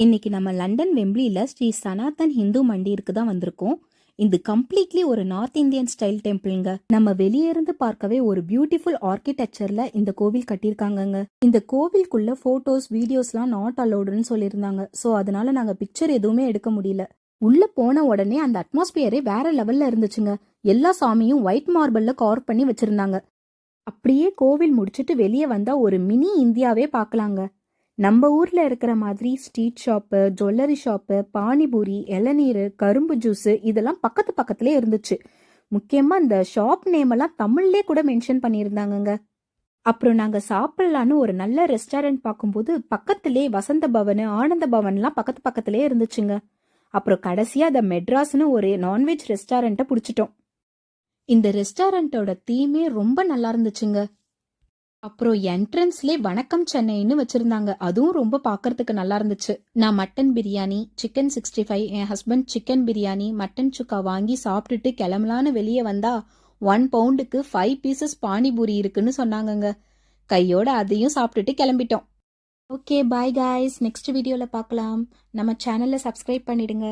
இன்னைக்கு நம்ம லண்டன் வெம்ப்ளியில ஸ்ரீ சனாதன் ஹிந்து மண்டிருக்கு தான் வந்திருக்கோம். இது கம்ப்ளீட்லி ஒரு நார்த் இந்தியன் ஸ்டைல் டெம்பிள்ங்க. நம்ம வெளியே இருந்து பார்க்கவே ஒரு பியூட்டிஃபுல் ஆர்கிடெக்சர்ல இந்த கோவில் கட்டியிருக்காங்கங்க. இந்த கோவிலுக்குள்ள போட்டோஸ் வீடியோஸ்லாம் நாட் அலோடுன்னு சொல்லியிருந்தாங்க. ஸோ அதனால நாங்க பிக்சர் எதுவுமே எடுக்க முடியல. உள்ள போன உடனே அந்த அட்மாஸ்பியரே வேற லெவல்ல இருந்துச்சுங்க. எல்லா சாமியும் ஒயிட் மார்பிள்ல கார்வ் பண்ணி வச்சிருந்தாங்க. அப்படியே கோவில் முடிச்சிட்டு வெளியே வந்தா ஒரு மினி இந்தியாவே பார்க்கலாங்க. நம்ம ஊர்ல இருக்கிற மாதிரி street shop, jewellery shop, panipuri, இளநீர், கரும்பு ஜூஸ் இதெல்லாம் பக்கத்து பக்கத்திலே இருந்துச்சு. முக்கியமா இந்த ஷாப் நேம் எல்லாம் தமிழ்லே கூட மென்ஷன் பண்ணியிருந்தாங்கங்க. அப்புறம் நாங்க சாப்பிடலான்னு ஒரு நல்ல ரெஸ்டாரண்ட் பார்க்கும்போது பக்கத்திலே வசந்த பவன், ஆனந்த பவன்லாம் பக்கத்து பக்கத்திலே இருந்துச்சுங்க. அப்புறம் கடைசியா அந்த மெட்ராஸ்னு ஒரு நான்வெஜ் ரெஸ்டாரண்ட்டை பிடிச்சிட்டோம். இந்த ரெஸ்டாரண்ட்டோட தீமே ரொம்ப நல்லா இருந்துச்சுங்க. அப்புறம் என்ட்ரன்ஸ்லே வணக்கம் சென்னைன்னு வச்சிருந்தாங்க. அதுவும் ரொம்ப பார்க்கறதுக்கு நல்லா இருந்துச்சு. நான் மட்டன் பிரியாணி, சிக்கன் 65, என் ஹஸ்பண்ட் சிக்கன் பிரியாணி, மட்டன் சுக்கா வாங்கி சாப்பிட்டுட்டு கிளம்பலான்னு வெளியே வந்தா 1 பவுண்டுக்கு 5 பீசஸ் பானிபூரி இருக்குன்னு சொன்னாங்கங்க. கையோட அதையும் சாப்பிட்டுட்டு கிளம்பிட்டோம். Okay, bye guys. நெக்ஸ்ட் வீடியோல பார்க்கலாம். நம்ம சேனலை சப்ஸ்கிரைப் பண்ணிடுங்க.